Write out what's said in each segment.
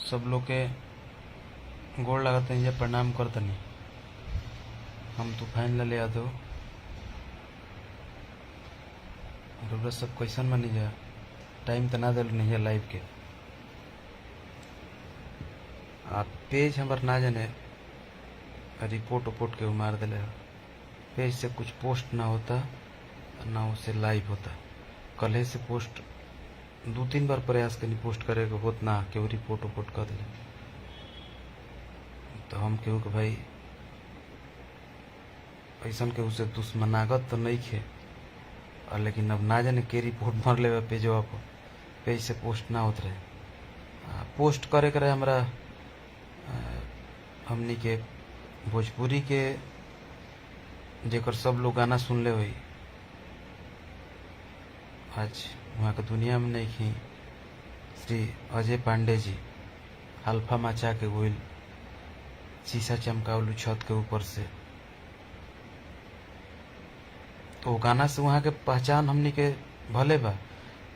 सब लोग के गोड़ लगते हैं, प्रणाम करतनी। हम तूफान लाल यादव। रउरा सब कैसन मानी जा? टाइम तो ना दिल नहीं लाइव के। आप पेज हमार ना जाने रिपोर्ट उपोर्ट के मार दिले। पेज से कुछ पोस्ट ना होता ना उससे लाइव होता। कल से पोस्ट 2-3 बार प्रयास करनी पोस्ट करे के होत ना केहू रिपोर्ट उपोर्ट कर दिले। तो हम केहू के भाई ऐसा केहू से दुश्मनागत तो नहीं खे, और लेकिन अब ना जाने के रिपोर्ट मार ले पेजवा पर, पेज से पोस्ट ना होत रहे। पोस्ट करे करे हमरा हमनी के भोजपुरी के जेकर सब लोग गाना सुन ले हुई, आज वहाँ के दुनिया में नहीं खी। श्री अजय पांडे जी अल्फा मचा के गोइल, शीशा चमकावलू छत के ऊपर से। तो गाना से वहाँ के पहचान हमनी के भले बा,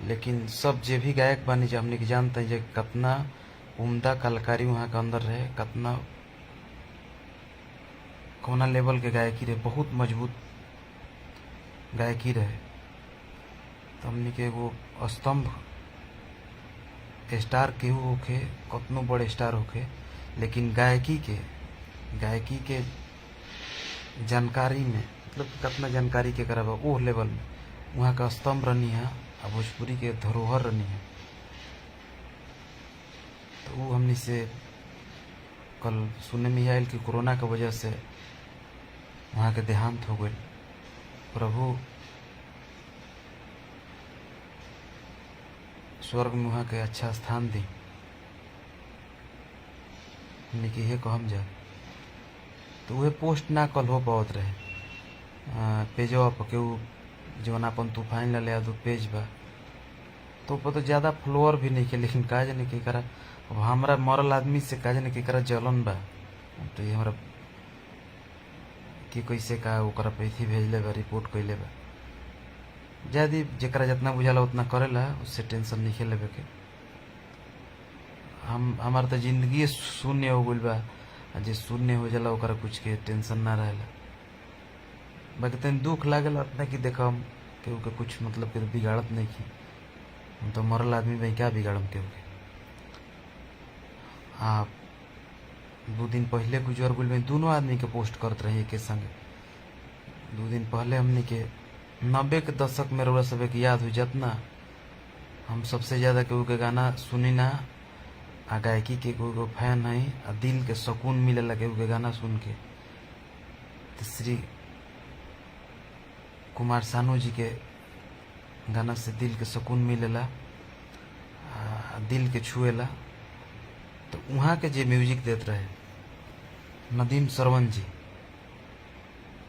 लेकिन सब जे भी गायक बानी जा हमनी के जानते हैं कितना उम्दा कलाकारी वहाँ के अंदर रहे, कितना कौना लेवल के गायकी रहे, बहुत मजबूत गायकी रहे। तो हमनी के एगो स्तंभ स्टार केहू होखे, कतनो बड़े स्टार होखे, लेकिन गायकी के जानकारी में मतलब कितना जानकारी के कराबा वो लेवल में वहाँ का स्तंभ रनी है, और भोजपुरी के धरोहर रनी है। तो वो हमनी से कल सुनने में आयल कि कोरोना की वजह से वहाँ के देहांत हो गए। प्रभु स्वर्ग में वहाँ के अच्छा स्थान दी, हमने कि ये कहम जा। तो वह पोस्ट ना कल हो पावत रहे पेजवा पर केहू जौन अपन तूफान लाल यादव पेज बा, तो ऊपर तो ज़्यादा फॉलोअर भी नहीं के, लेकिन का जाने के करा अब हमारा मरल आदमी से का जाने के करा जलन बा। तो ये हमारा कि कैसे का ओकरा पे थी भेजले बा, रिपोर्ट कैले बा। ज्यादा जरा जितना बुझाला उतना करेला, उससे टेंशन नहीं लेवे के। हमार तो जिंदगी शून्य हो गई बा, जे शून्य हो जाला ओकरा कुछ के टेंशन ना रहेला। बाकी तनी दुख लागेला अपना कि देखो हम केहू के कुछ मतलब के बिगाड़त नहीं की, हम तो मरल आदमी भाई क्या बिगाड़म केहू के। आप 2 दिन पहले गुजर गुल में दोनों आदमी के पोस्ट करते रहे के संगे। 2 दिन पहले हमने के 90 के दशक में रउरा सब के याद हो जितना हम सबसे ज्यादा केहू के गाना सुनी ना, आ गायकी के केहू फैन है, आ दिल के सुकून मिलेला केहू के गाना सुन के। तो श्री कुमार सानू जी के गाना से दिल के सुकून मिलेला, दिल के छुएला। तो वहाँ के जे म्यूजिक देते रहे नदीम श्रवण जी,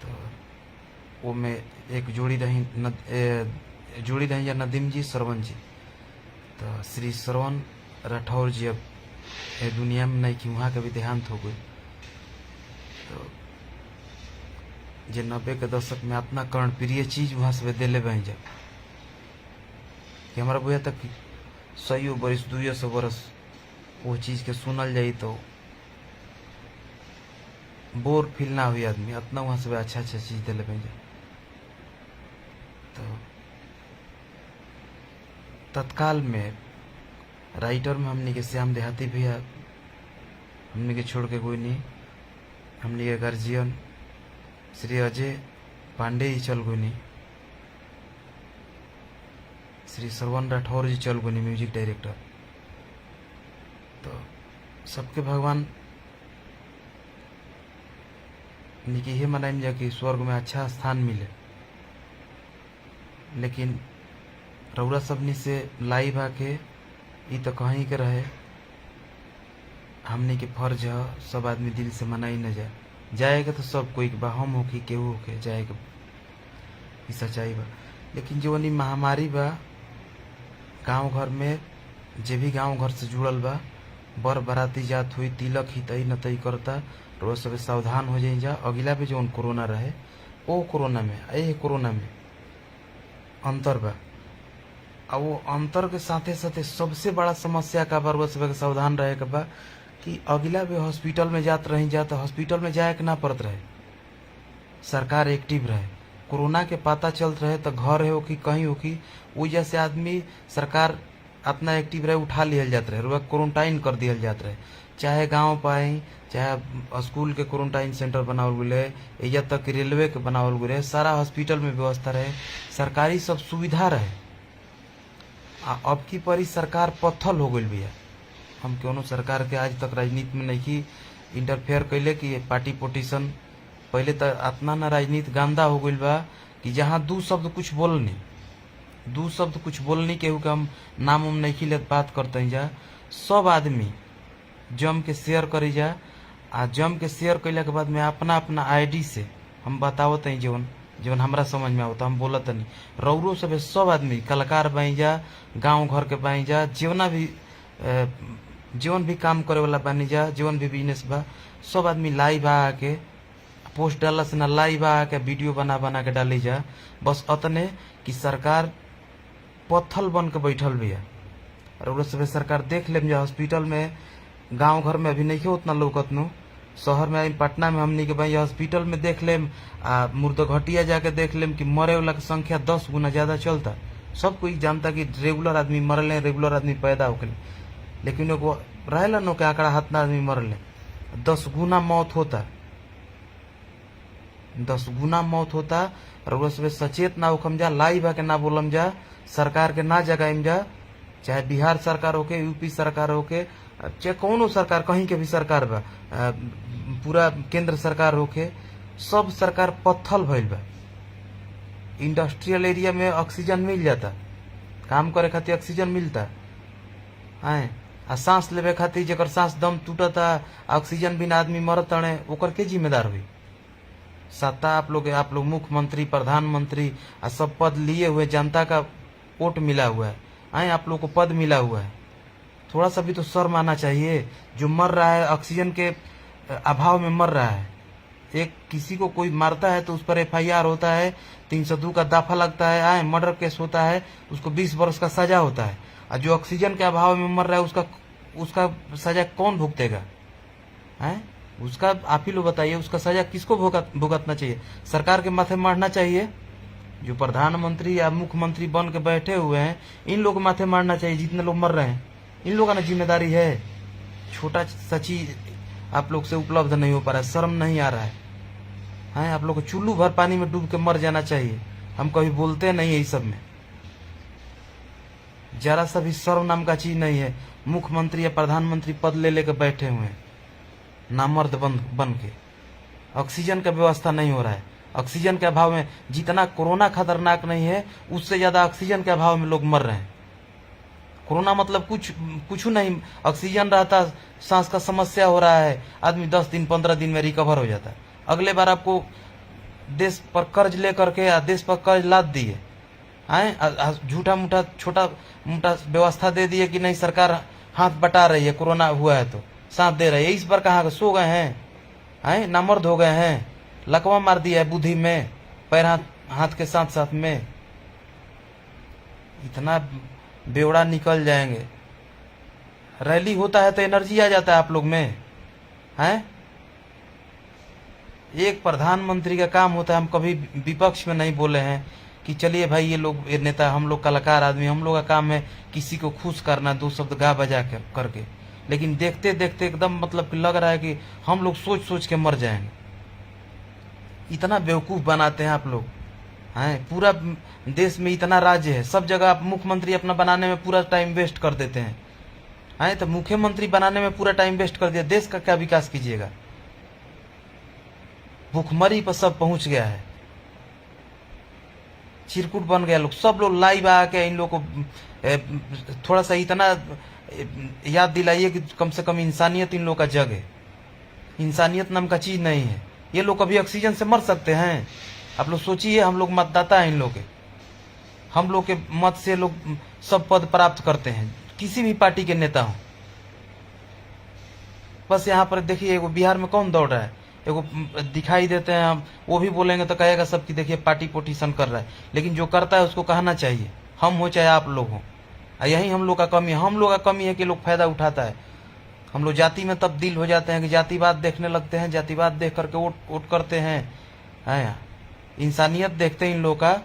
तो वो में एक जोड़ी रही या नदीम जी श्रवण जी। तो श्री श्रवण राठौर जी अब ये दुनिया में नहीं कि वहाँ का भी देहांत हो गई। तो जे 90 के दशक में अपना कर्णप्रिय चीज वहाँ से दिले बन जा कि हमारा बुझा तक 100 बरस 200 बरस वो चीज के सुनल जाई तो बोर फील ना हुई आदमी, इतना वहां से अच्छा अच्छा चीज दिले बन जा। तो तत्काल में राइटर में हमने के श्याम देहाती भैया हमने के छोड़ के कोई नहीं, हमने के गार्जियन श्री अजय पांडे जी चल गई नहीं, श्री श्रवण राठौर जी चल गई नहीं म्यूजिक डायरेक्टर। तो सबके भगवान निकी ये मनाइम जा कि स्वर्ग में अच्छा स्थान मिले। लेकिन रउरा सबनी से लाइव आके ई तो कहीं के रहे, हमने के फर्ज है सब आदमी दिल से मनाई न जाए। जाएगा तो सब कोई बा, हम होके केहू होके जाएगा, ई सच्चाई बा। लेकिन जो वनी महामारी बा गांव घर में, जे भी गांव घर से जुड़ल बा, बर बराती जात हुई तिलक ही तई न तई करता, रोज सब सावधान हो जाई जा। अगला भी जो कोरोना रहे ओ कोरोना में ए कोरोना में अंतर बा। और वो अंतर के साथे साथे सबसे बड़ा समस्या का बार सब सावधान रहे के बा कि अगला भी हॉस्पिटल में जात रही जा तो हॉस्पिटल में जाए के ना पड़त रहे, सरकार एक्टिव रहे। कोरोना के पता चलत रहे तो घर है हो कि कहीं हो कि वो जैसे आदमी सरकार अपना एक्टिव रहे उठा लियल जात रहे, क्वारंटाइन कर दिया जात रहे, चाहे गांव पाई चाहे स्कूल के क्वारंटाइन सेंटर बनावल गए या तक रेलवे के बनावल गए, सारा हॉस्पिटल में व्यवस्था रहे, सरकारी सब सुविधा रहे। अब की परी सरकार पत्थल हो गई बिया। हम क्यों सरकार के आज तक राजनीति में नहीं इंटरफेयर कैले कि पार्टी पोटिशन पहले तो इतना ना राजनीति गंदा हो गई बा कि जहाँ दू शब्द कुछ बोलनी केहू के हम नाम उम नहीं ले बात करते हैं जा, सब आदमी जम के शेयर करी जा। आ जम के शेयर कैला के बाद में अपना अपना आईडी से हम बतावत हैं जीवन हमरा समझ में आवता, हम बोलत नहीं रौरो सब आदमी कलाकार बाई जा, गांव घर के बाई जा, जीवन भी काम करे वाला बानी जा, जीवन भी बिजनेस बा, सब आदमी लाइव आके पोस्ट डाला से ना लाइव आके वीडियो बना के डाली जा। बस अतने कि सरकार पत्थल बन के बैठल भी है। और सब सरकार देख लेम जा हॉस्पिटल में, गांव घर में अभी नहीं है उतना लौकत नो, शहर में पटना में हमनी के भाई हॉस्पिटल में देख लेम, मुर्दघटिया जाके देख लेम कि मरे वाला की संख्या 10 गुना ज्यादा चलता। सब कोई जानता कि रेगुलर आदमी मरले, रेगुलर आदमी पैदा होके, लेकिन एगो रहेला नो के आंकड़ा हाथना आदमी मरले, 10 गुना मौत होता, 10 गुना मौत होता। और सब सचेत ना होखम जा, लाइव आके ना बोलम जा, सरकार के ना जगाइम जा, चाहे बिहार सरकार होके, यूपी सरकार होके, चाहे कौनो सरकार, कहीं के भी सरकार बा, पूरा केंद्र सरकार होके, सब सरकार पत्थल भइल बा। इंडस्ट्रियल एरिया में ऑक्सीजन मिल जाता, काम करे खातिर ऑक्सीजन मिलता है, आ सांस लेवे खातिर जेकर सांस दम टूटता, ऑक्सीजन बिना आदमी मरत तड़े, ओकर के जिम्मेदार हुई? सत्ता आप लोग मुख्यमंत्री, प्रधानमंत्री आ सब पद लिए हुए, जनता का वोट मिला हुआ है, आप लोग को पद मिला हुआ है, थोड़ा सा भी तो शर्म आना चाहिए। जो मर रहा है ऑक्सीजन के अभाव में मर रहा है, एक किसी को कोई मारता है तो उस पर FIR होता है, 302 का दाफा लगता है, मर्डर केस होता है, उसको 20 वर्ष का सजा होता है। और जो ऑक्सीजन के अभाव में मर रहा है उसका सजा कौन भुगतेगा? उसका आप ही लोग बताइए, उसका सजा किसको भुगतना चाहिए? सरकार के माथे मारना चाहिए? जो प्रधानमंत्री या मुख्यमंत्री बन के बैठे हुए हैं, इन लोग माथे मारना चाहिए, जितने लोग मर रहे हैं इन लोगों का जिम्मेदारी है। छोटा सा चीज आप लोग से उपलब्ध नहीं हो पा रहा है, शर्म नहीं आ रहा है, आप लोग को चुल्लू भर पानी में डूब के मर जाना चाहिए। हम कभी बोलते नहीं है, इस सब में जरा सा भी शर्म नाम का चीज नहीं है। मुख्यमंत्री या प्रधानमंत्री पद ले लेकर बैठे हुए हैं, नामर्द बन के। ऑक्सीजन का व्यवस्था नहीं हो रहा है, ऑक्सीजन के अभाव में जितना कोरोना खतरनाक नहीं है, उससे ज्यादा ऑक्सीजन के अभाव में लोग मर रहे हैं। कोरोना मतलब कुछ नहीं, ऑक्सीजन रहता, सांस का समस्या हो रहा है, आदमी 10 दिन 15 दिन में रिकवर हो जाता है। अगले बार आपको देश पर कर्ज लेकर के, देश पर कर्ज लाद दिए, झूठा मूठा छोटा मोटा व्यवस्था दे दिए कि नहीं सरकार हाथ बटा रही है, कोरोना हुआ है तो साथ दे रही है। इस बार कहाँ सो गए हैं, नामर्द हो गए हैं, लकवा मार दिया है बुद्धि में, पैर हाथ के साथ साथ में, इतना बेवड़ा निकल जाएंगे। रैली होता है तो एनर्जी आ जाता है आप लोग में, एक प्रधानमंत्री का काम होता है, हम कभी विपक्ष में नहीं बोले हैं कि चलिए भाई ये लोग नेता, हम लोग कलाकार आदमी, हम लोग का काम है किसी को खुश करना, 2 शब्द गा बजा करके, लेकिन देखते देखते एकदम मतलब लग रहा है कि हम लोग सोच सोच के मर जाएंगे। इतना बेवकूफ बनाते हैं आप लोग, पूरा देश में इतना राज्य है, सब जगह आप मुख्यमंत्री अपना बनाने में पूरा टाइम वेस्ट कर देते हैं, तो मुख्यमंत्री बनाने में पूरा टाइम वेस्ट कर दिया, देश का क्या विकास कीजिएगा? भूखमरी पर सब पहुंच गया है, चिरकुट बन गया लोग, सब लोग लाइव आके इन लोग को थोड़ा सा इतना याद दिलाइए कि कम से कम इंसानियत इन लोग का जग है। इंसानियत नाम का चीज नहीं है। ये लोग कभी ऑक्सीजन से मर सकते हैं? आप लोग सोचिए, हम लोग मतदाता हैं इन लोग के, हम लोग के मत से लोग सब पद प्राप्त करते हैं, किसी भी पार्टी के नेता हो। बस यहाँ पर देखिए, एगो बिहार में कौन दौड़ रहा है, एगो दिखाई देते हैं, हम वो भी बोलेंगे तो कहेगा सब कि देखिए पार्टी पोटिशन कर रहा है, लेकिन जो करता है उसको कहना चाहिए हम हो चाहे आप लोग हो। यही हम लोग का कमी है, हम लोग का कमी है कि लोग फायदा उठाता है। हम लोग जाति में तब्दील हो जाते हैं कि जातिवाद देखने लगते हैं, जातिवाद देख करके वोट करते हैं। इंसानियत देखते हैं इन लोग का,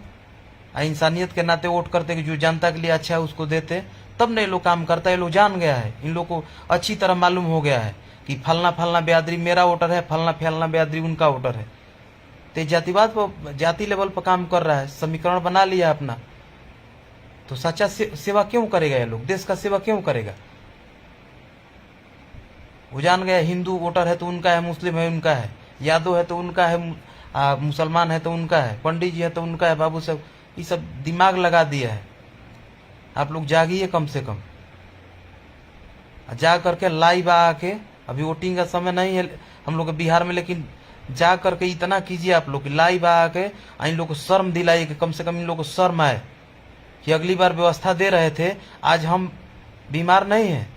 इंसानियत के नाते वोट करते कि जो जनता के लिए अच्छा है उसको देते, तब नहीं लोग काम करता है। लोग जान गया है, इन लोग को अच्छी तरह मालूम हो गया है कि फलना फलना बेरादरी मेरा वोटर है, फलना फलना बेरादरी उनका वोटर है। तो जातिवाद पर, जाति लेवल पर काम कर रहा है, समीकरण बना लिया अपना। तो सच्चा सेवा क्यों करेगा ये लोग, देश का सेवा क्यों करेगा? वो जान गया हिंदू वोटर है तो उनका है, मुस्लिम है उनका है, यादव है तो उनका है, मुसलमान है तो उनका है, पंडित जी है तो उनका है। बाबू सब ये सब दिमाग लगा दिया है। आप लोग जागिए कम से कम, जा करके लाइव आके, अभी वोटिंग का समय नहीं है हम लोग के बिहार में, लेकिन जा करके इतना कीजिए आप लोग लाइव आके इन लोग को शर्म दिलाइए कि कम से कम इन लोग को शर्म आए कि अगली बार व्यवस्था दे रहे थे, आज हम बीमार नहीं हैं,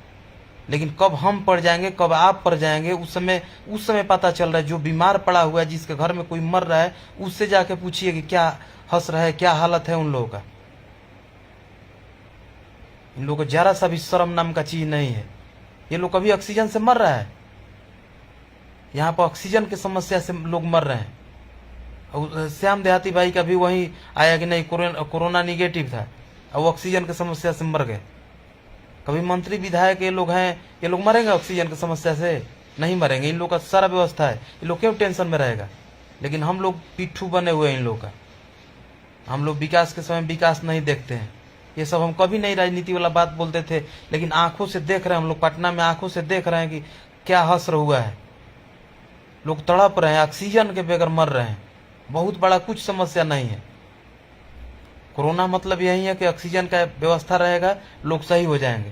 लेकिन कब हम पड़ जाएंगे, कब आप पड़ जाएंगे, उस समय पता चल रहा है। जो बीमार पड़ा हुआ है, जिसके घर में कोई मर रहा है, उससे जाके पूछिए कि क्या हंस रहा है, क्या हालत है उन लोगों का। इन लोगों को जरा सा भी शर्म नाम का चीज नहीं है। ये लोग कभी ऑक्सीजन से मर रहा है, यहाँ पर ऑक्सीजन की समस्या से लोग मर रहे हैं। और श्याम देहाती भाई का भी वही आया कि नहीं कोरोना निगेटिव था, और वो ऑक्सीजन की समस्या से मर गए। कभी मंत्री विधायक ये लोग हैं, ये लोग मरेंगे ऑक्सीजन की समस्या से? नहीं मरेंगे। इन लोग का सारा व्यवस्था है, ये लोग क्यों टेंशन में रहेगा? लेकिन हम लोग पिट्ठू बने हुए हैं इन लोग का। हम लोग विकास के समय विकास नहीं देखते हैं। ये सब हम कभी नहीं राजनीति वाला बात बोलते थे, लेकिन आंखों से देख रहे हैं हम लोग, पटना में आंखों से देख रहे हैं कि क्या हश्र हुआ है। लोग तड़प रहे हैं, ऑक्सीजन के बगैर मर रहे हैं। बहुत बड़ा कुछ समस्या नहीं है। कोरोना मतलब यही है कि ऑक्सीजन का व्यवस्था रहेगा, लोग सही हो जाएंगे।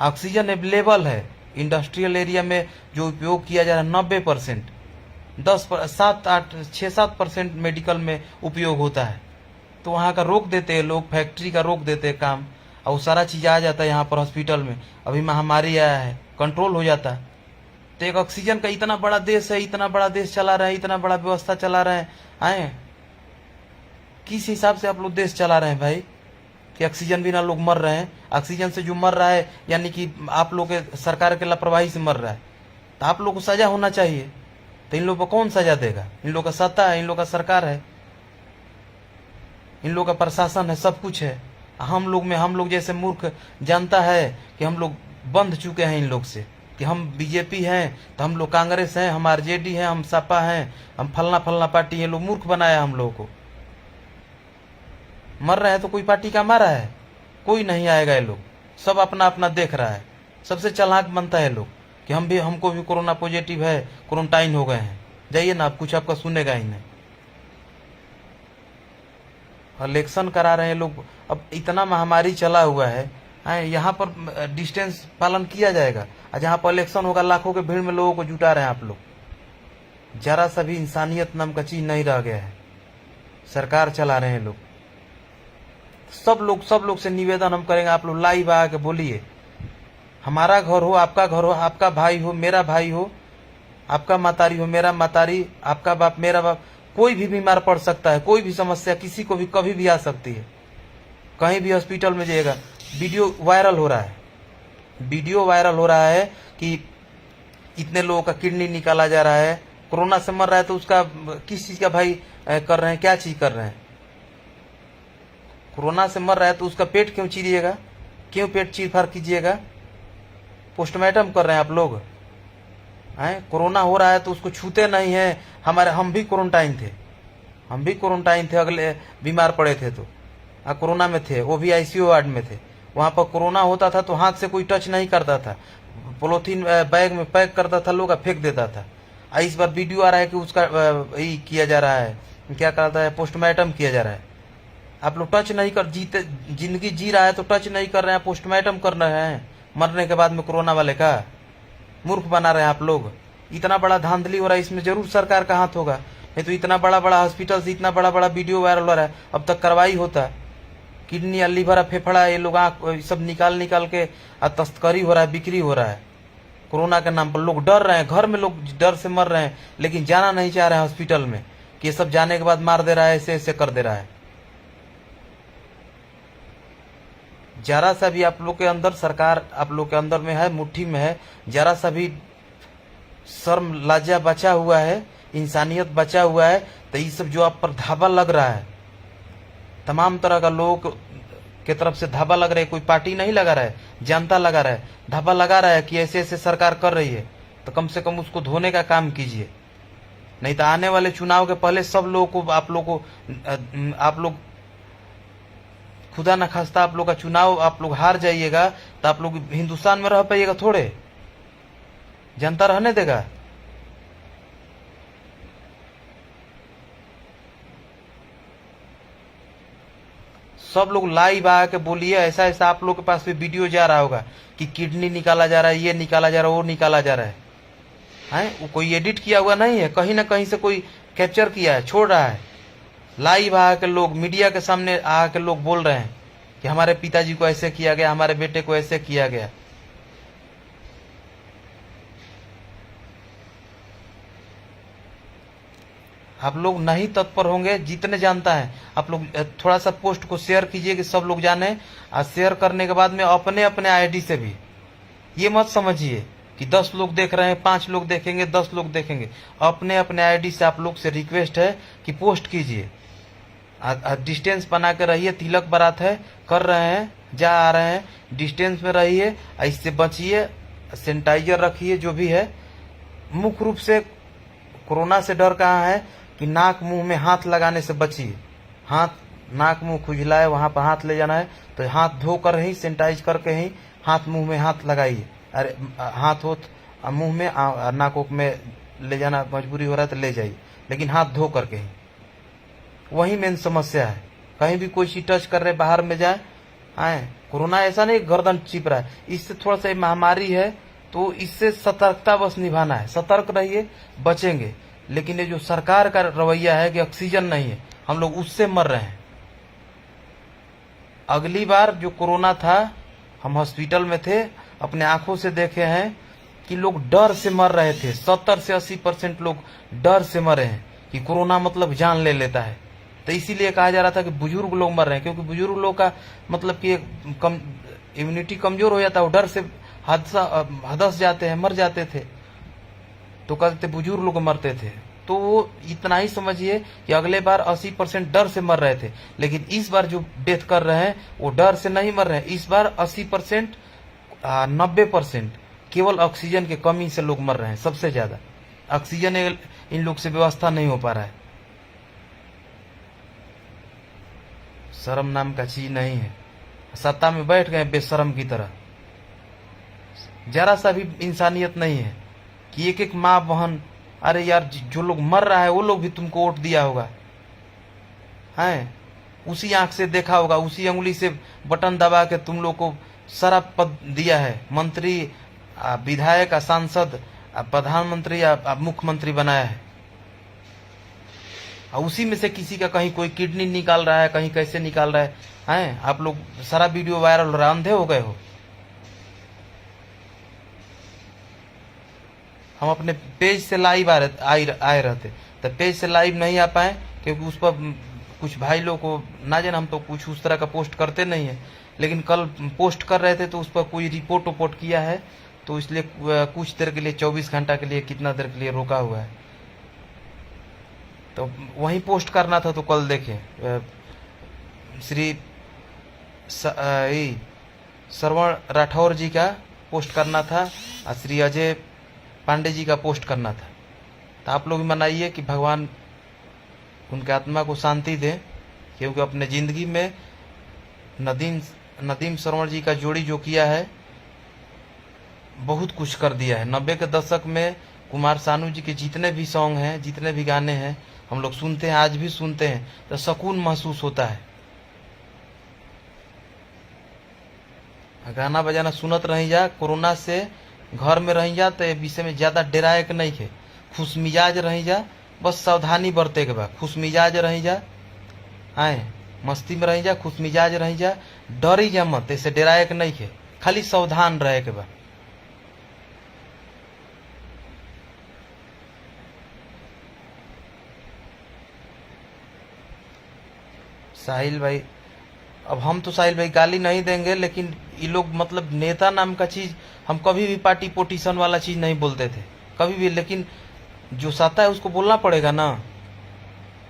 ऑक्सीजन अवेलेबल है इंडस्ट्रियल एरिया में, जो उपयोग किया जा रहा है 90%, 6-7% मेडिकल में उपयोग होता है। तो वहाँ का रोक देते हैं लोग, फैक्ट्री का रोक देते हैं काम, और सारा चीज आ जाता है यहाँ पर हॉस्पिटल में। अभी महामारी आया है, कंट्रोल हो जाता है। तो एक ऑक्सीजन का इतना बड़ा देश है, इतना बड़ा देश चला रहे हैं, इतना बड़ा व्यवस्था चला रहे हैं, आए किस हिसाब से आप लोग देश चला रहे हैं भाई, कि ऑक्सीजन बिना लोग मर रहे हैं। ऑक्सीजन से जो मर रहा है, यानी कि आप लोग के सरकार के लापरवाही से मर रहा है, तो आप लोग को सजा होना चाहिए। तो इन लोग को कौन सजा देगा? इन लोग का सत्ता है, इन लोग का सरकार है, इन लोग का प्रशासन है, सब कुछ है। हम लोग जैसे मूर्ख जनता है कि हम लोग बंध चुके हैं इन लोग से, कि हम बीजेपी हैं तो हम लोग कांग्रेस हैं, हम आरजेडी हैं, हम सपा हैं, हम फलना फलना पार्टी है। लोग मूर्ख बनाया हम लोगों को। मर रहे हैं तो कोई पार्टी का मारा है? कोई नहीं आएगा। ये लोग सब अपना अपना देख रहा है। सबसे चालाक बनता है लोग कि हमको भी कोरोना पॉजिटिव है, क्वारंटाइन हो गए हैं। जाइए ना, आप कुछ आपका सुनेगा ही नहीं। इलेक्शन करा रहे हैं लोग, अब इतना महामारी चला हुआ है, यहाँ पर डिस्टेंस पालन किया जाएगा, और जहाँ पर इलेक्शन होगा लाखों के भीड़ में लोगों को जुटा रहे हैं आप लोग। जरा सा भी इंसानियत नाम का चीज नहीं रह गया है। सरकार चला रहे हैं लोग। सब लोग से निवेदन हम करेंगे, आप लोग लाइव आके बोलिए। हमारा घर हो, आपका घर हो, आपका भाई हो, मेरा भाई हो, आपका मातारी हो, मेरा मातारी, आपका बाप, मेरा बाप, कोई भी बीमार पड़ सकता है। कोई भी समस्या किसी को भी कभी भी आ सकती है। कहीं भी हॉस्पिटल में जाइएगा, वीडियो वायरल हो रहा है कि इतने लोगों का किडनी निकाला जा रहा है। कोरोना से मर रहा है तो उसका किस चीज का भाई कर रहे हैं, क्या चीज कर रहे हैं? कोरोना से मर रहा है तो उसका पेट क्यों चीरिएगा? क्यों पेट चीर फाड़ कीजिएगा? पोस्टमार्टम कर रहे हैं आप लोग। कोरोना हो रहा है तो उसको छूते नहीं है। हम भी क्वारंटाइन थे, अगले बीमार पड़े थे तो कोरोना में थे, वो भी आईसीयू वार्ड में थे। वहां पर कोरोना होता था तो हाथ से कोई टच नहीं करता था, पॉलिथीन बैग में पैक करता था लोग, फेंक देता था। इस बार वीडियो आ रहा है कि उसका यही किया जा रहा है, क्या कहता है, पोस्टमार्टम किया जा रहा है। आप लोग टच नहीं कर, जिंदगी जी रहा है तो टच नहीं कर रहे हैं, पोस्टमार्टम कर रहे हैं मरने के बाद में कोरोना वाले का। मूर्ख बना रहे हैं आप लोग। इतना बड़ा धांधली हो रहा है, इसमें जरूर सरकार का हाथ होगा। नहीं तो इतना बड़ा बड़ा हॉस्पिटल से इतना बड़ा बड़ा वीडियो वायरल हो रहा है, अब तक कार्रवाई होता। किडनी, लीवर, फेफड़ा, ये लोग सब निकाल के तस्करी हो रहा है, बिक्री हो रहा है कोरोना के नाम पर। लोग डर रहे हैं, घर में लोग डर से मर रहे हैं, लेकिन जाना नहीं चाह रहे हैं हॉस्पिटल में, कि ये सब जाने के बाद मार दे रहा है, ऐसे ऐसे कर दे रहा है। जरा सा भी आप लोग के अंदर, सरकार आप लोग के अंदर में है, मुट्ठी में है, जरा सा भी शर्म लज्जा बचा हुआ है, इंसानियत बचा हुआ है, तो ये सब जो आप पर धावा लग रहा है, तमाम तरह का लोग के तरफ से धावा लग रहा है, कोई पार्टी नहीं लगा रहा है, जनता लगा रहा है, धावा लगा रहा है कि ऐसे ऐसे सरकार कर रही है, तो कम से कम उसको धोने का काम कीजिए। नहीं तो आने वाले चुनाव के पहले सब लोगों को आप लोग खुदा न खास्ता आप लोग का चुनाव आप लोग हार जाइएगा, तो आप लोग हिंदुस्तान में रह पाइएगा थोड़े? जनता रहने देगा? सब लोग लाइव आके बोलिए, ऐसा ऐसा आप लोग के पास भी वीडियो जा रहा होगा कि किडनी निकाला जा रहा है, ये निकाला जा रहा है, वो निकाला जा रहा है, हैं? वो कोई एडिट किया हुआ नहीं है, कहीं ना कहीं से कोई कैप्चर किया है, छोड़ रहा है। लाइव आके लोग मीडिया के सामने आके लोग बोल रहे हैं कि हमारे पिताजी को ऐसे किया गया, हमारे बेटे को ऐसे किया गया। आप लोग नहीं तत्पर होंगे, जितने जानता है आप लोग थोड़ा सा पोस्ट को शेयर कीजिए कि सब लोग जाने, और शेयर करने के बाद में अपने अपने आईडी से भी, ये मत समझिए कि 10 लोग देख रहे हैं, 5 लोग देखेंगे, 10 लोग देखेंगे, अपने अपने आईडी से आप लोग से रिक्वेस्ट है कि पोस्ट कीजिए। डिस्टेंस बना के रहिए, तिलक बारात है, कर रहे हैं, जा आ रहे हैं, डिस्टेंस में रहिए, इससे बचिए, सैनिटाइजर रखिए, जो भी है। मुख्य रूप से कोरोना से डर कहाँ है कि नाक मुंह में हाथ लगाने से बचिए। हाथ, नाक मुंह खुजलाए वहां पर हाथ ले जाना है, तो हाथ धोकर ही, सैनिटाइज करके ही हाथ मुंह में हाथ लगाइए। अरे हाथ हो मुंह में, नाक में ले जाना मजबूरी हो रहा है तो ले जाइए, लेकिन हाथ धो करके ही। वही मेन समस्या है। कहीं भी कोई चीज टच कर रहे, बाहर में जाए आए, कोरोना ऐसा नहीं गर्दन चिप रहा है, इससे थोड़ा सा महामारी है, तो इससे सतर्कता बस निभाना है। सतर्क रहिए, बचेंगे। लेकिन ये जो सरकार का रवैया है कि ऑक्सीजन नहीं है, हम लोग उससे मर रहे हैं। अगली बार जो कोरोना था, हम हॉस्पिटल में थे, अपने आंखों से देखे हैं कि लोग डर से मर रहे थे। 70 से 80% लोग डर से मरे हैं कि कोरोना मतलब जान ले लेता है। तो इसीलिए कहा जा रहा था कि बुजुर्ग लोग मर रहे हैं, क्योंकि बुजुर्ग लोग का मतलब कि इम्यूनिटी कमजोर हो जाता है, वो डर से हदस जाते हैं, मर जाते थे, तो कहते बुजुर्ग लोग मरते थे। तो वो इतना ही समझिए कि अगले बार 80% डर से मर रहे थे, लेकिन इस बार जो डेथ कर रहे हैं वो डर से नहीं मर रहे हैं। इस बार 80%, 90% केवल ऑक्सीजन की कमी से लोग मर रहे हैं। सबसे ज्यादा ऑक्सीजन इन लोग से व्यवस्था नहीं हो पा रहा है। शर्म नाम का चीज नहीं है। सत्ता में बैठ गए बेशरम की तरह। जरा सा भी इंसानियत नहीं है कि एक एक माँ बहन, अरे यार जो लोग मर रहा है वो लोग भी तुमको वोट दिया होगा, हैं? उसी आंख से देखा होगा, उसी अंगुली से बटन दबा के तुम लोग को सारा पद दिया है, मंत्री, विधायक, सांसद, प्रधानमंत्री या मुख्यमंत्री बनाया है। उसी में से किसी का कहीं कोई किडनी निकाल रहा है, कहीं कैसे निकाल रहा है, हैं? आप लोग सारा वीडियो वायरल हो रहा है, अंधे हो गए हो। हम अपने पेज से लाइव आए रहते, तो पेज से लाइव नहीं आ पाए क्योंकि उस पर कुछ भाई लोग को ना जाने, हम तो कुछ उस तरह का पोस्ट करते नहीं है, लेकिन कल पोस्ट कर रहे थे तो उस पर कोई रिपोर्ट किया है, तो इसलिए कुछ देर के लिए, 24 घंटा के लिए, कितना देर के लिए रोका हुआ है। तो वहीं पोस्ट करना था, तो कल देखे श्री श्रवण राठौर जी का पोस्ट करना था और श्री अजय पांडे जी का पोस्ट करना था। तो आप लोग भी मनाइए कि भगवान उनके आत्मा को शांति दे, क्योंकि अपने जिंदगी में नदीम श्रवण जी का जोड़ी जो किया है, बहुत कुछ कर दिया है। 90 के दशक में कुमार सानू जी के जितने भी सॉन्ग हैं, जितने भी गाने हैं, हम लोग सुनते हैं, आज भी सुनते हैं, तो सुकून महसूस होता है। गाना बजाना सुनत रही जा, कोरोना से घर में रही जा, तो ये विषय में ज्यादा डराए के नहीं है। खुश मिजाज रही जा, बस सावधानी बरते के बाद खुश मिजाज रही जा, आए मस्ती में रही जा, खुश मिजाज रही जा, डरी जा मत, ऐसे डराए के नहीं है, खाली सावधान रहे के बाद। साहिल भाई अब हम तो साहिल भाई गाली नहीं देंगे, लेकिन ये लोग मतलब नेता नाम का चीज हम कभी भी पार्टी पोटीशन वाला चीज नहीं बोलते थे कभी भी, लेकिन जो सत्ता है उसको बोलना पड़ेगा ना।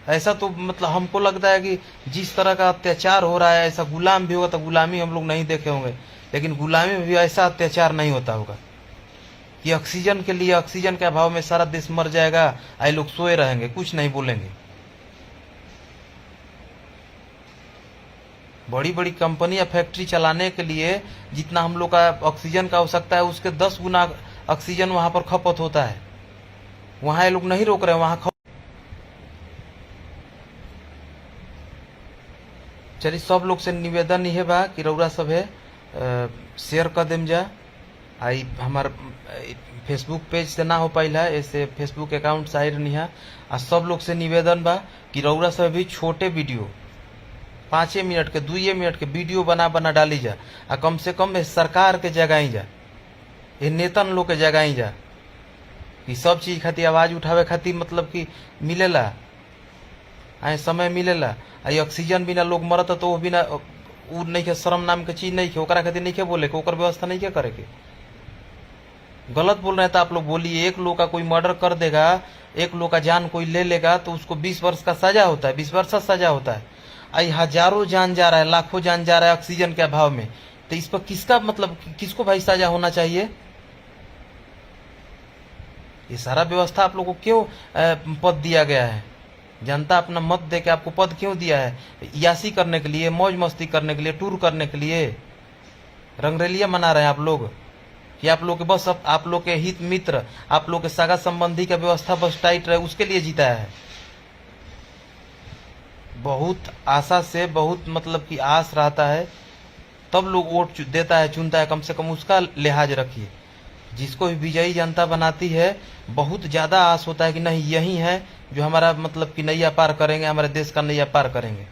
ऐसा तो मतलब हमको लगता है कि जिस तरह का अत्याचार हो रहा है, ऐसा गुलाम भी होगा तो गुलामी हम लोग नहीं देखे होंगे, लेकिन गुलामी में भी ऐसा अत्याचार नहीं होता होगा कि ऑक्सीजन के लिए, ऑक्सीजन के अभाव में सारा देश मर जाएगा, आई लोग सोए रहेंगे, कुछ नहीं बोलेंगे। बड़ी बड़ी कंपनियां फैक्ट्री चलाने के लिए जितना हम लोग का ऑक्सीजन का आवश्यकता है उसके 10 गुना ऑक्सीजन वहां पर खपत होता है। वहां ये लोग नहीं रोक रहे, वहां चलिए सब लोग से निवेदन ये बा कि रउरा सब है शेयर कर देम जा। आई हमार फेसबुक पेज से ना हो पाइल है, ऐसे फेसबुक अकाउंट से आई नहीं है। आ सब लोग से निवेदन बा कि रउरा सब भी छोटे वीडियो 5 मिनट के 2 मिनट के वीडियो बना बना डाली जा, आ कम से कम सरकार के जगाई जा, ये नेतन लोग के जगाई जा कि सब चीज खातिर आवाज उठावे खातिर मतलब कि मिलेला, आए समय मिलेला। आई ऑक्सीजन बिना लोग मरत तो वो बिना उ नहीं के शर्म नाम के चीज नहीं के, ओकरा खातिर नहीं के बोले के, ओकर व्यवस्था नहीं के करे के। गलत बोल रहे हैं तो आप लोग बोलिए। एक लोग का कोई मर्डर कर देगा, एक लोग का जान कोई ले लेगा तो उसको 20 वर्ष का सजा होता है, 20 वर्ष का सजा होता है। आई हजारों जान जा रहा है, लाखों जान जा रहा है ऑक्सीजन के अभाव में, तो इस पर किसका मतलब किसको भाई सजा होना चाहिए? ये सारा व्यवस्था आप लोग को क्यों पद दिया गया है? जनता अपना मत दे के आपको पद क्यों दिया है? यासी करने के लिए, मौज मस्ती करने के लिए, टूर करने के लिए, रंगरेलिया मना रहे हैं आप लोग कि आप लोग के बस आप लोग के हित मित्र, आप लोग के सगा संबंधी का व्यवस्था बस टाइट रहे, उसके लिए जीता है। बहुत आशा से, बहुत मतलब कि आस रहता है तब लोग वोट देता है, चुनता है, कम से कम उसका लिहाज रखिए। जिसको भी विजयी जनता बनाती है बहुत ज्यादा आस होता है कि नहीं यही है जो हमारा मतलब कि नैया पार करेंगे, हमारे देश का नैया पार करेंगे।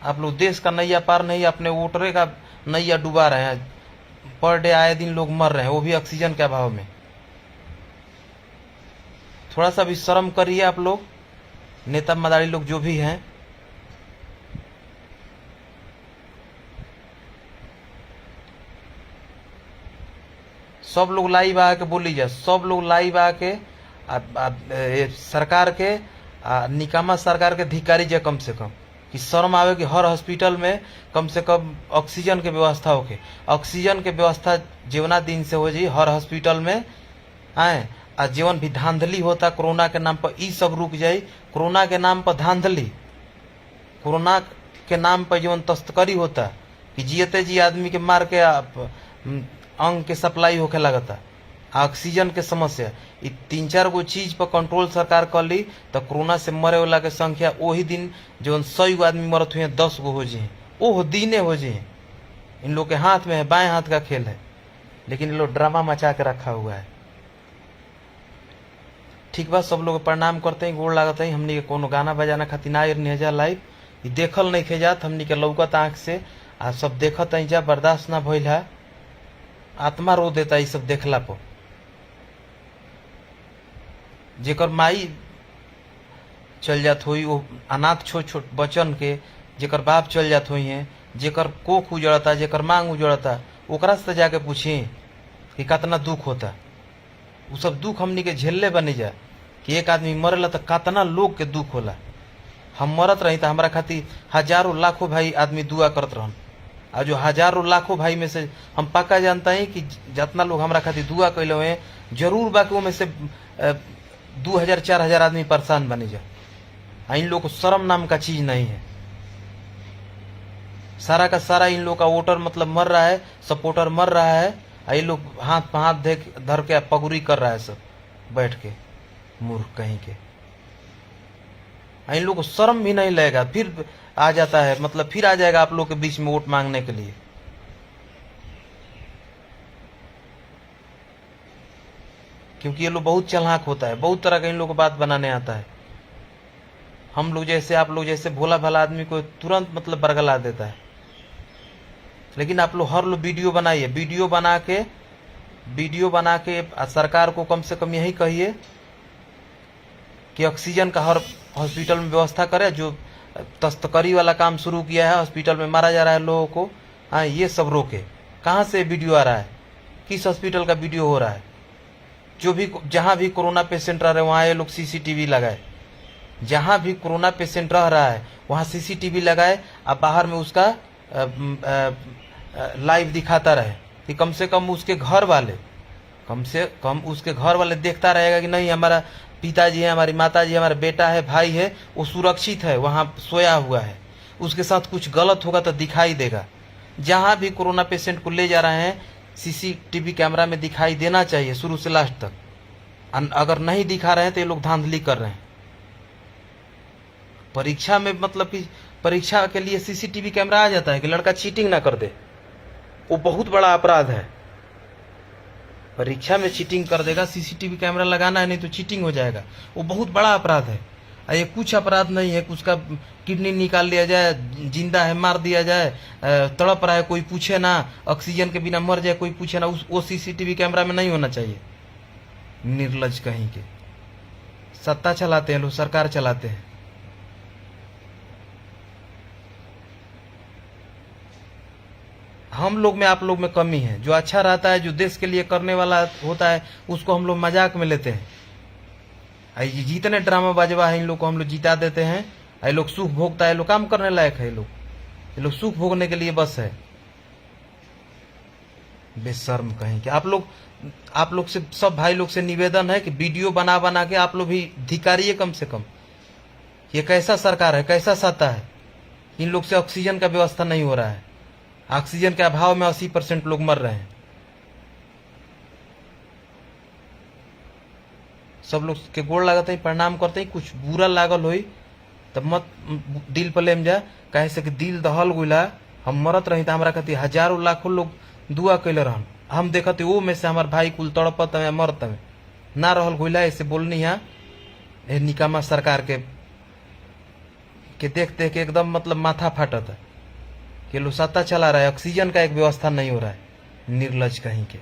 आप लोग देश का नैया पार नहीं, अपने वोटरे का नैया डुबा रहे हैं। पर डे आए दिन लोग मर रहे हैं, वो भी ऑक्सीजन के अभाव में। थोड़ा सा भी शर्म करिए आप लोग, नेता मदारी लोग जो भी हैं। सब लोग लाइव आके बोली जाए, सब लोग लाइव आके सरकार के निकामा सरकार के धिकारी जाए, कम से कम कि शर्म आवे कि हर हॉस्पिटल में कम से कम ऑक्सीजन के व्यवस्था होके, ऑक्सीजन के व्यवस्था जीवना दिन से हो जी हर हॉस्पिटल में आए। आ जीवन भी धांधली होता कोरोना के नाम पर, ई सब रुक जाये। कोरोना के नाम पर धांधली, कोरोना के नाम पर जीवन तस्करी होता कि जियते जी आदमी के मार के अंग के सप्लाई होके लगता। ऑक्सीजन के समस्या, ये 3-4 गो चीज पर कंट्रोल सरकार कर ली तो कोरोना से मरे वाला के संख्या वही दिन जो 100 आदमी मरत हुए 10 गो हो जाए, ओह दीने हो जाए। इन लोग के हाथ में है, बाएं हाथ का खेल है, लेकिन ये लोग ड्रामा मचा के रखा हुआ है। ठीक बा, सब लोग प्रणाम करते हैं, गोड़ लागत है। हमनी के कोनो गाना बजाना खातिर ना नेजा लाइव ये देखल नहीं खे जात, हमनी के लौकत आंख से आ सब देखत है जा, बर्दाश्त ना भइल है, आत्मा रो देता है सब देखला पर। जेकर माई चल जात हुई, वो अनाथ छोट छोट बचन के जेकर बाप चल जात हुई है, जेकर कोख उजड़ता, जेकर मांग उजड़ता, ओकरा से जाके पूछी कि कितना दुख होता। वो सब दुख हमनी के झेलले बनी जा कि एक आदमी मरेला तो कितना लोग के दुख होला। हम मरत रही तो हमारा खातिर हजारों लाखों भाई आदमी दुआ करत रहन, और जो हजारों लाखों भाई में से हम पक्का जानता है कि जितना लोग हमारा खातिर दुआ कैले हुए जरूर बाकी में से 2000-4000 आदमी परेशान बने जा। इन लोग को शर्म नाम का चीज नहीं है। सारा का सारा इन लोग का वोटर मतलब मर रहा है, सपोर्टर मर रहा है, ये लोग हाथ पे हाथ धर के पगुरी कर रहा है सब बैठ के, मूर्ख कहीं के। इन लोग को शर्म भी नहीं लगेगा, फिर आ जाता है मतलब फिर आ जाएगा आप लोग के बीच में वोट मांगने के लिए। क्योंकि ये लोग बहुत चालाक होता है, बहुत तरह का इन लोग को बात बनाने आता है। हम लोग जैसे, आप लोग जैसे भोला भाला आदमी को तुरंत मतलब बरगला देता है। लेकिन आप लोग हर लोग वीडियो बनाइए, वीडियो बना के सरकार को कम से कम यही कहिए कि ऑक्सीजन का हर हॉस्पिटल में व्यवस्था करे, जो तस्करी वाला काम शुरू किया है, हॉस्पिटल में मारा जा रहा है लोगों को। हाँ, ये सब रोके। कहाँ से वीडियो आ रहा है, किस हॉस्पिटल का वीडियो हो रहा है? जो भी जहां भी कोरोना पेशेंट रह रहे हैं वहां ये लोग सीसीटीवी लगाए, जहां भी कोरोना पेशेंट रह रहा है वहां सीसीटीवी लगाए, अब बाहर में उसका लाइव दिखाता रहे कि कम से कम उसके घर वाले, कम से कम उसके घर वाले देखता रहेगा कि नहीं हमारा पिताजी है, हमारी माताजी है, हमारा बेटा है, भाई है, वो सुरक्षित है, वहां सोया हुआ है। उसके साथ कुछ गलत होगा तो दिखाई देगा। जहां भी कोरोना पेशेंट को ले जा रहे हैं सीसीटीवी कैमरा में दिखाई देना चाहिए शुरू से लास्ट तक। अगर नहीं दिखा रहे हैं तो ये लोग धांधली कर रहे हैं। परीक्षा में मतलब कि परीक्षा के लिए सीसीटीवी कैमरा आ जाता है कि लड़का चीटिंग ना कर दे, वो बहुत बड़ा अपराध है। परीक्षा में चीटिंग कर देगा, सीसीटीवी कैमरा लगाना है नहीं तो चीटिंग हो जाएगा, वो बहुत बड़ा अपराध है। ये कुछ अपराध नहीं है, उसका किडनी निकाल लिया जाए, जिंदा है मार दिया जाए, तड़प रहा है कोई पूछे ना, ऑक्सीजन के बिना मर जाए कोई पूछे ना, वो सीसीटीवी कैमरा में नहीं होना चाहिए। निर्लज कहीं के, सत्ता चलाते हैं लोग, सरकार चलाते हैं। हम लोग में आप लोग में कमी है। जो अच्छा रहता है, जो देश के लिए करने वाला होता है, उसको हम लोग मजाक में लेते हैं। जितने ड्रामा बाजवा है इन लोग को हम लोग जिता देते हैं। ये लोग सुख भोगता है, लोग काम करने लायक है, ये लोग सुख भोगने के लिए बस है। बेशर्म कहीं के। आप लोग से, सब भाई लोग से निवेदन है कि वीडियो बना बना के आप लोग भी धिक्कारिए कम से कम। ये कैसा सरकार है, कैसा सत्ता है? इन लोग से ऑक्सीजन का व्यवस्था नहीं हो रहा है। ऑक्सीजन के अभाव में 80% लोग मर रहे हैं। सब लोग के गोड़ लागत है, प्रणाम करते हैं। कुछ बुरा लागल होई तब मत दिल पर लेम जा, कहे से कि दिल दहल गुला। हम मरत रही तो हमारा खातिर हजारों लाखों लोग दुआ कैले रहन। हम देखते वो में से हमार भाई कुल तड़पत में मरत में ना रहल गुला। ऐसे बोलनी है निकामा सरकार के देख देख के एकदम मतलब माथा फाटत है कि लोग सत्ता चला रहा है, ऑक्सीजन का एक व्यवस्था नहीं हो रहा है। निर्लज कहीं के।